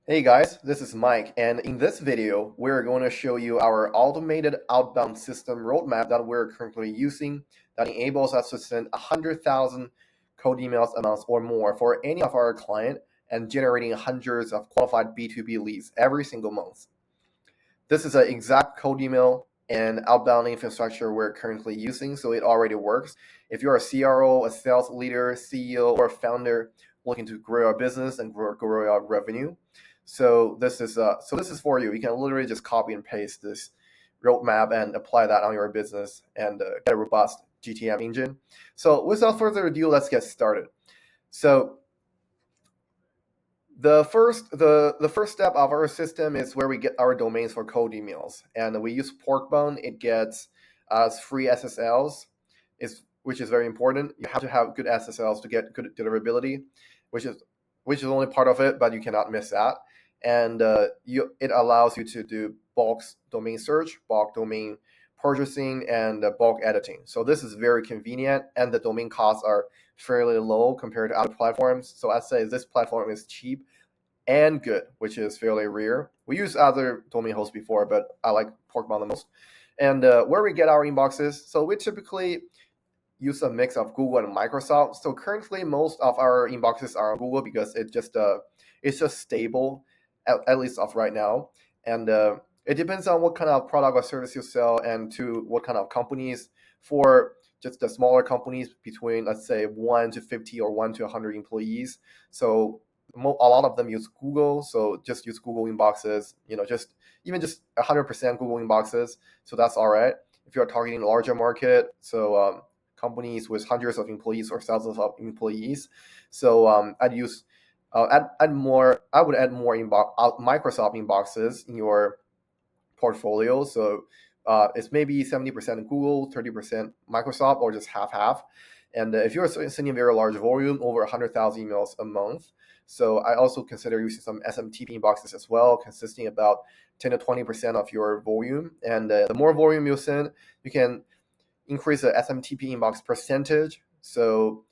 Hey guys, this is Mike, and in this video, we're going to show you our automated outbound system roadmap that we're currently using that enables us to send 100,000 cold emails a month or more for any of our client and generating hundreds of qualified B2B leads every single month. This is an exact cold email and outbound infrastructure we're currently using, so it already works. If you're a CRO, a sales leader, CEO, or founder looking to grow your business and grow your revenue, so this is for you. You can literally just copy and paste this roadmap and apply that on your business and get a robust GTM engine. So without further ado, let's get started. So the first step of our system is where we get our domains for cold emails, and we use Porkbone. It gets us free SSLs, which is very important. You have to have good SSLs to get good deliverability, which is only part of it, but you cannot miss that. And it allows you to do bulk domain search, bulk domain purchasing, and bulk editing. So this is very convenient, and the domain costs are fairly low compared to other platforms. So I'd say this platform is cheap and good, which is fairly rare. We used other domain hosts before, but I like Porkbone the most. And where we get our inboxes, so we typically use a mix of Google and Microsoft. So currently, most of our inboxes are on Google because it's just stable, at least of right now. And it depends on what kind of product or service you sell and to what kind of companies. For just the smaller companies between, let's say, 1 to 50 or 1 to 100 employees. So a lot of them use Google, so just use Google inboxes. Just 100% Google inboxes, so that's all right. If you're targeting a larger market, so companies with hundreds of employees or thousands of employees, so I would add more Microsoft inboxes in your portfolio. So it's maybe 70% Google, 30% Microsoft, or just half. And if you're sending a very large volume, over 100,000 emails a month, so I also consider using some SMTP inboxes as well, consisting about 10 to 20% of your volume. And the more volume you send, you can increase the SMTP inbox percentage. So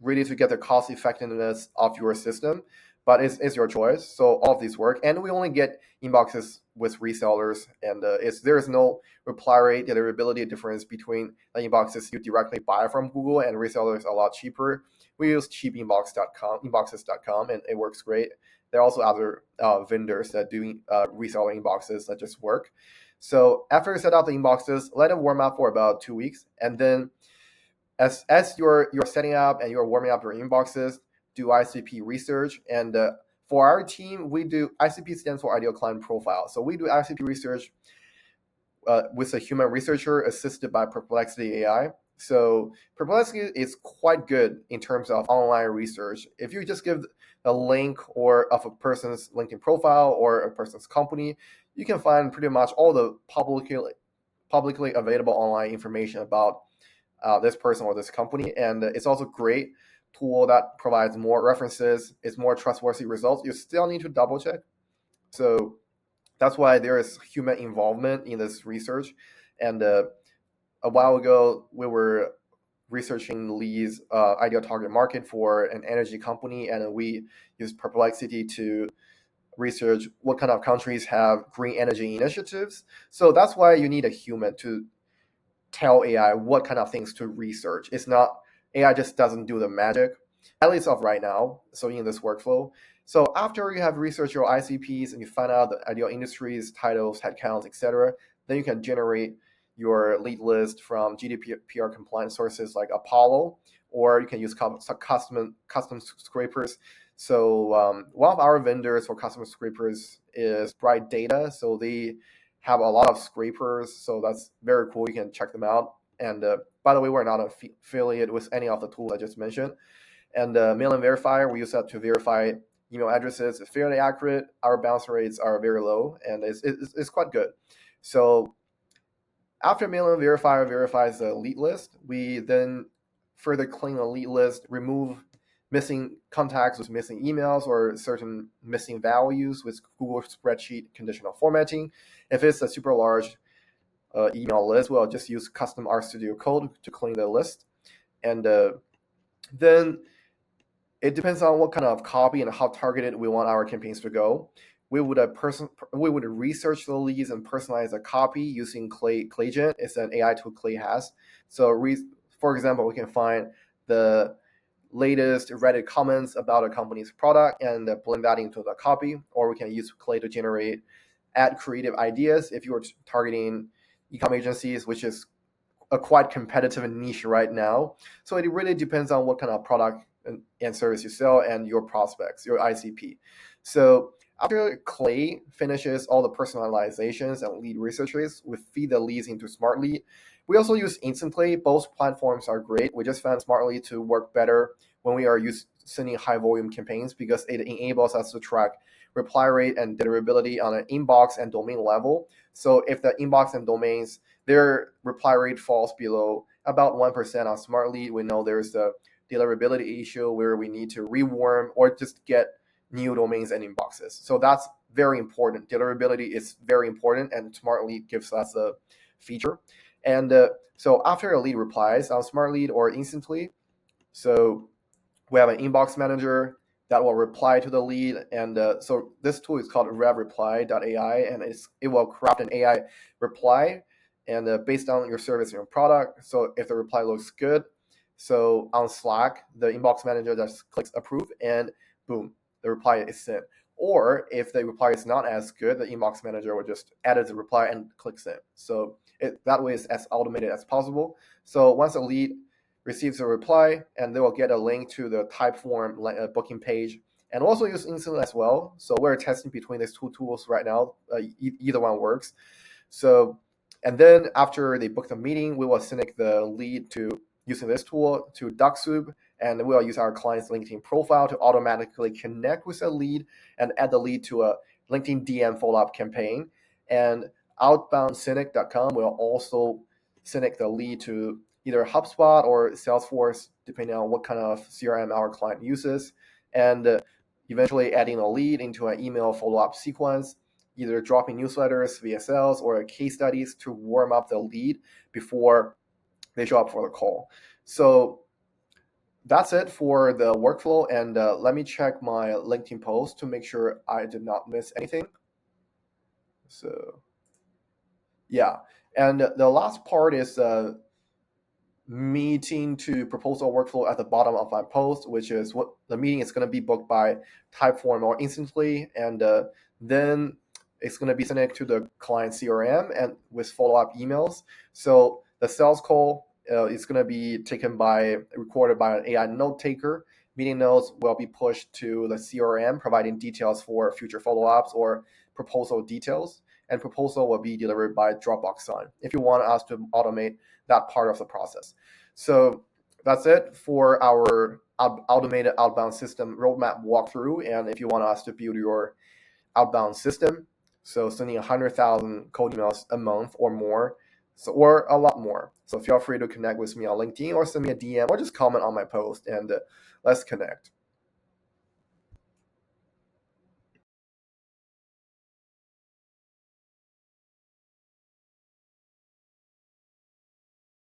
really to get the cost effectiveness of your system, but it's your choice. So all of these work, and we only get inboxes with resellers, and there's no reply rate deliverability difference between the inboxes you directly buy from Google and resellers a lot cheaper. We use inboxes.com, and it works great. There are also other vendors that do reseller inboxes that just work. So after you set up the inboxes, let them warm up for about 2 weeks, and then as you're setting up and you're warming up your inboxes, do ICP research. And for our team, we do ICP stands for Ideal Client Profile. So we do ICP research with a human researcher assisted by Perplexity AI. So Perplexity is quite good in terms of online research. If you just give a link or of a person's LinkedIn profile or a person's company, you can find pretty much all the publicly available online information about this person or this company. And it's also a great tool that provides more references. It's more trustworthy results. You still need to double check. So that's why there is human involvement in this research. And a while ago, we were researching Lee's ideal target market for an energy company, and we used Perplexity to research what kind of countries have green energy initiatives. So that's why you need a human to tell AI what kind of things to research. It's not, AI just doesn't do the magic, at least of right now. So in this workflow. So after you have researched your ICPs and you find out the ideal industries, titles, headcounts, etc., then you can generate your lead list from GDPR compliant sources like Apollo, or you can use custom scrapers. So one of our vendors for custom scrapers is Bright Data. So they have a lot of scrapers, so that's very cool. You can check them out. And by the way, we're not affiliated with any of the tools I just mentioned. And mail-in verifier, we use that to verify email addresses. It's fairly accurate. Our bounce rates are very low, and it's quite good. So after mail-in verifier verifies the lead list, we then further clean the lead list, remove missing contacts with missing emails or certain missing values with Google spreadsheet conditional formatting. If it's a super large email list, we'll just use custom RStudio code to clean the list. And then It depends on what kind of copy and how targeted we want our campaigns to go. We would research the leads and personalize a copy using ClayGen. It's an AI tool Clay has. So for example, we can find the latest Reddit comments about a company's product and blend that into the copy, or we can use Clay to generate ad creative ideas if you're targeting e-com agencies, which is a quite competitive niche right now. So it really depends on what kind of product and service you sell and your prospects, your ICP. So after Clay finishes all the personalizations and lead researches, we feed the leads into Smartly. We also use Instantly. Both platforms are great. We just found Smartly to work better when we are sending high volume campaigns because it enables us to track reply rate and deliverability on an inbox and domain level. So if the inbox and domains, their reply rate falls below about 1% on Smartly, we know there's a deliverability issue where we need to rewarm or just get new domains and inboxes. So that's very important. Deliverability is very important, and Smartly gives us a feature. And so after a lead replies on Smartly or Instantly, so we have an inbox manager that will reply to the lead. And so this tool is called revreply.ai, and it will craft an AI reply and based on your service and your product. So if the reply looks good, so on Slack, the inbox manager just clicks approve and boom, the reply is sent. Or if the reply is not as good, the inbox manager will just edit the reply and click send. So that way is as automated as possible. So once a lead receives a reply, and they will get a link to the Typeform booking page, and also use Instant as well. So we're testing between these two tools right now. Either one works. So, and then after they book the meeting, we will sync the lead to using this tool to DuckSoup, and we will use our client's LinkedIn profile to automatically connect with a lead and add the lead to a LinkedIn DM follow-up campaign. And outboundcynic.com will also sync the lead to either HubSpot or Salesforce, depending on what kind of CRM our client uses, and eventually adding a lead into an email follow-up sequence, either dropping newsletters, VSLs, or case studies to warm up the lead before they show up for the call. So that's it for the workflow. And let me check my LinkedIn post to make sure I did not miss anything. So yeah, and the last part is meeting to proposal workflow at the bottom of my post, which is what the meeting is going to be booked by Typeform or Instantly, and then it's going to be sent to the client CRM and with follow-up emails. So the sales call is going to be recorded by an AI note taker. Meeting notes will be pushed to the CRM, providing details for future follow-ups or proposal details, and proposal will be delivered by Dropbox Sign if you want us to automate that part of the process. So that's it for our automated outbound system roadmap walkthrough. And if you want us to build your outbound system, so sending 100,000 cold emails a month or more, or a lot more. So feel free to connect with me on LinkedIn or send me a DM or just comment on my post and let's connect.